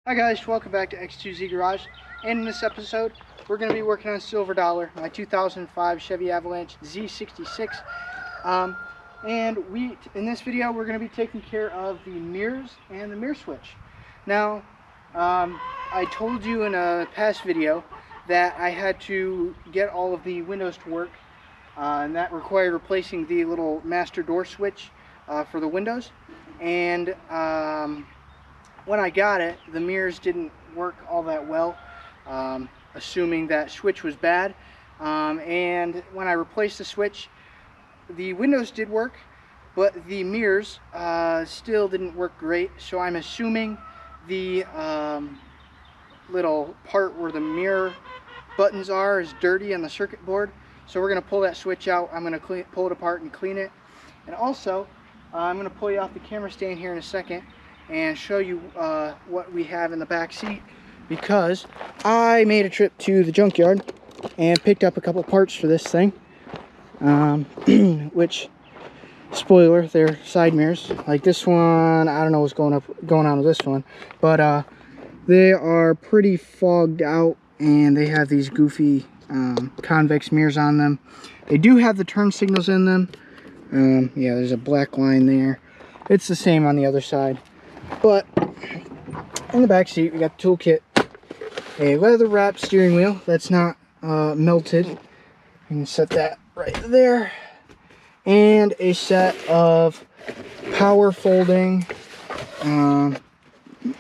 Hi guys, welcome back to X2Z Garage, and in this episode we're going to be working on Silver Dollar, my 2005 Chevy Avalanche Z66, and in this video we're going to be taking care of the mirrors and the mirror switch. Now, I told you in a past video that I had to get all of the windows to work, and that required replacing the little master door switch for the windows, and when I got it, the mirrors didn't work all that well, assuming that switch was bad. And when I replaced the switch, the windows did work, but the mirrors still didn't work great. So I'm assuming the little part where the mirror buttons are is dirty on the circuit board. So we're going to pull that switch out. I'm going to pull it apart and clean it. And also, I'm going to pull you off the camera stand here in a second and show you what we have in the back seat, because I made a trip to the junkyard and picked up a couple parts for this thing, which, spoiler, they're side mirrors. Like this one, I don't know what's going on with this one, but they are pretty fogged out and they have these goofy convex mirrors on them. They do have the turn signals in them. Yeah, there's a black line there. It's the same on the other side. But in the back seat we got the toolkit, a leather wrapped steering wheel that's not melted. You can set that right there, and a set of power folding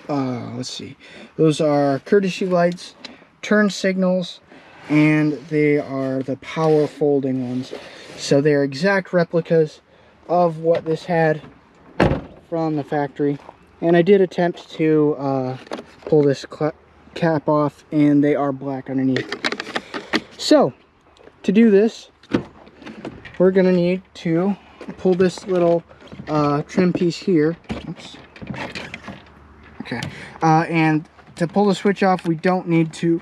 let's see, those are courtesy lights, turn signals, and they are the power folding ones, so they're exact replicas of what this had from the factory. And I did attempt to pull this cap off, and they are black underneath. So, to do this, we're going to need to pull this little trim piece here. Oops. Okay. And to pull the switch off, we don't need to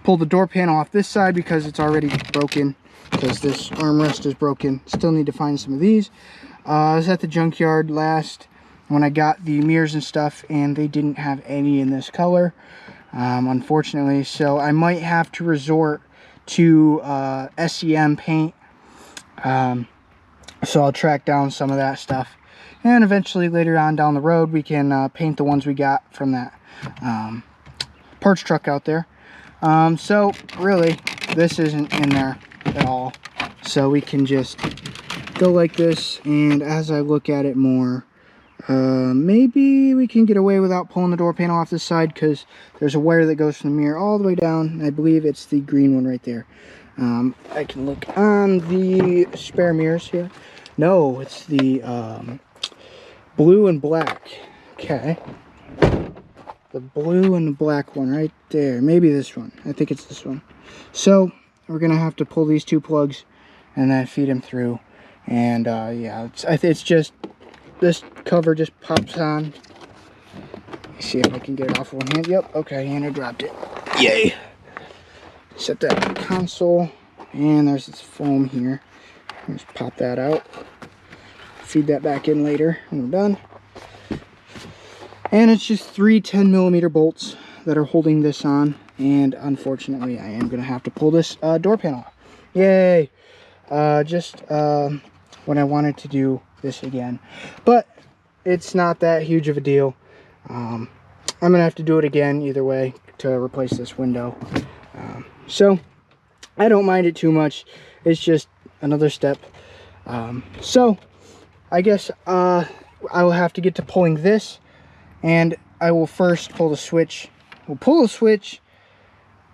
pull the door panel off this side because it's already broken, because this armrest is broken. Still need to find some of these. I was at the junkyard last when I got the mirrors and stuff, and they didn't have any in this color, unfortunately, so I might have to resort to SEM paint. So I'll track down some of that stuff, and eventually later on down the road we can paint the ones we got from that parts truck out there. So really this isn't in there at all, so we can just go like this, and as I look at it more, maybe we can get away without pulling the door panel off this side, because there's a wire that goes from the mirror all the way down. I believe it's the green one right there. I can look on the spare mirrors here. No, it's the blue and black. Okay, the blue and the black one right there. Maybe this one. I think it's this one. So we're gonna have to pull these two plugs and then feed them through. And yeah, it's just, this cover just pops on. Let's see if I can get it off one hand. Yep, okay, and I dropped it. Yay! Set that in the console, and there's this foam here. Just pop that out. Feed that back in later when we're done. And it's just 3 10mm bolts that are holding this on, and unfortunately I am going to have to pull this door panel off. Yay! Just when I wanted to do this again, but it's not that huge of a deal. I'm gonna have to do it again either way to replace this window, so I don't mind it too much. It's just another step. So I guess I will have to get to pulling this, and I will first pull the switch. We'll pull the switch,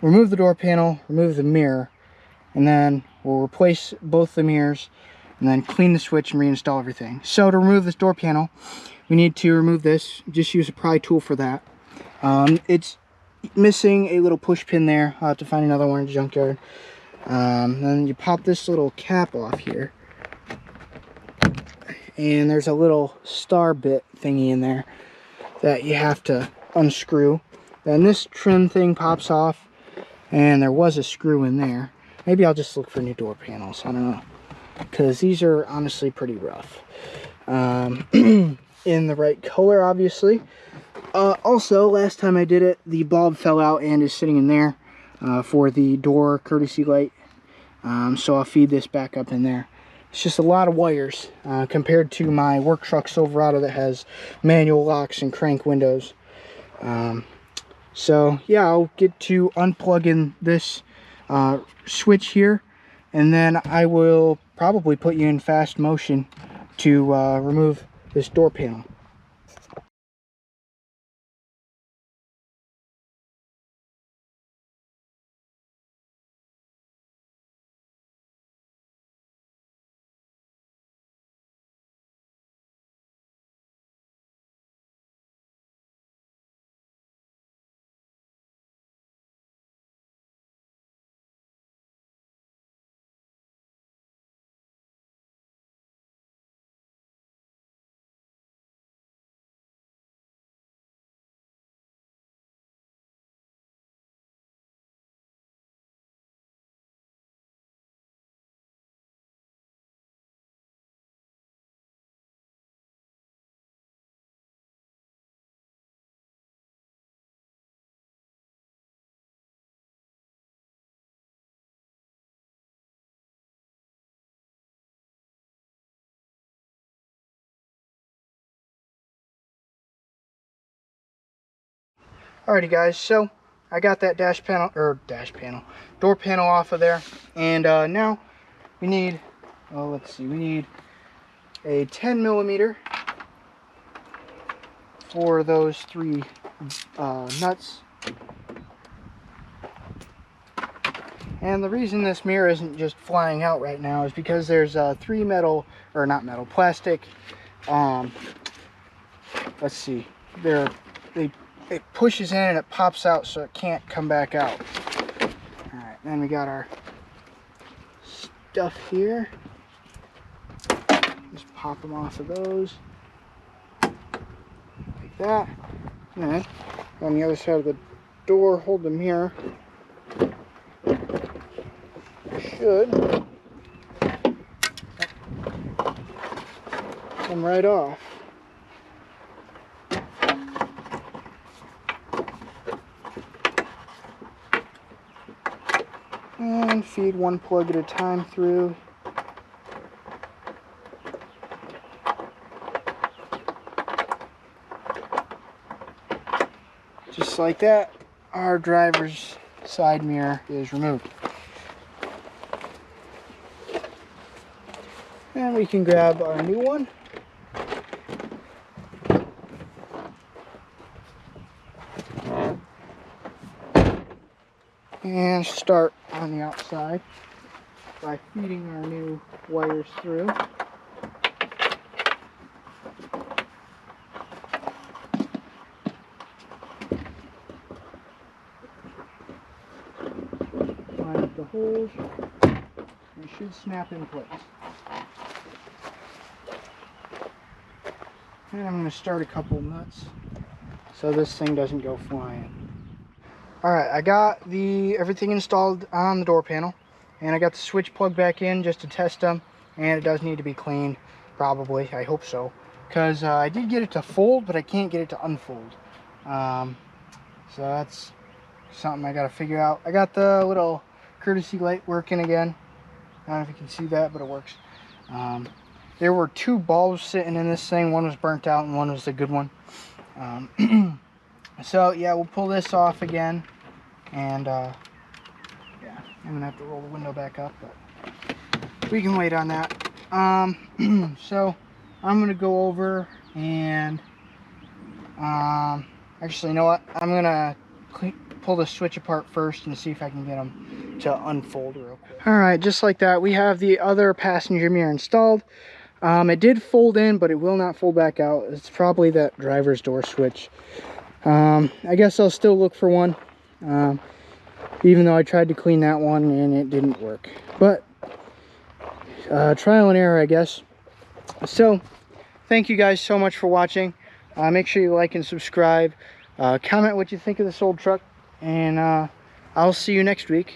remove the door panel, remove the mirror, and then we'll replace both the mirrors, and then clean the switch and reinstall everything. So to remove this door panel, we need to remove this. Just use a pry tool for that. It's missing a little push pin there. I'll have to find another one in the junkyard. Then you pop this little cap off here, and there's a little star bit thingy in there that you have to unscrew. Then this trim thing pops off, and there was a screw in there. Maybe I'll just look for new door panels, I don't know, because these are honestly pretty rough. In the right color, obviously. Also, last time I did it, the bulb fell out and is sitting in there for the door courtesy light. So I'll feed this back up in there. It's just a lot of wires compared to my work truck Silverado that has manual locks and crank windows. So yeah, I'll get to unplugging this switch here, and then I will probably put you in fast motion to remove this door panel. Alrighty guys, so I got that door panel off of there, and now we need, well, let's see, we need a 10mm for those 3 nuts. And the reason this mirror isn't just flying out right now is because there's 3 plastic, let's see, it pushes in and it pops out, so it can't come back out. Alright, then we got our stuff here. Just pop them off of those. Like that. And then on the other side of the door, hold the mirror. Should come right off. And feed one plug at a time through. Just like that, our driver's side mirror is removed. And we can grab our new one. And start on the outside by feeding our new wires through. Line up the holes, and it should snap in place. And I'm going to start a couple nuts so this thing doesn't go flying. Alright, I got everything installed on the door panel, and I got the switch plugged back in just to test them, and it does need to be cleaned, probably, I hope so, because I did get it to fold, but I can't get it to unfold. So that's something I got to figure out. I got the little courtesy light working again. I don't know if you can see that, but it works. There were 2 bulbs sitting in this thing. One was burnt out and one was the good one. So yeah, we'll pull this off again, and yeah, I'm gonna have to roll the window back up, but we can wait on that. So I'm gonna go over and actually, you know what, I'm gonna pull the switch apart first and see if I can get them to unfold real quick. All right, just like that, we have the other passenger mirror installed. It did fold in, but it will not fold back out. It's probably that driver's door switch. I guess I'll still look for one. even though I tried to clean that one and it didn't work. But trial and error, I guess. So thank you guys so much for watching. Make sure you like and subscribe. Comment what you think of this old truck, and I'll see you next week.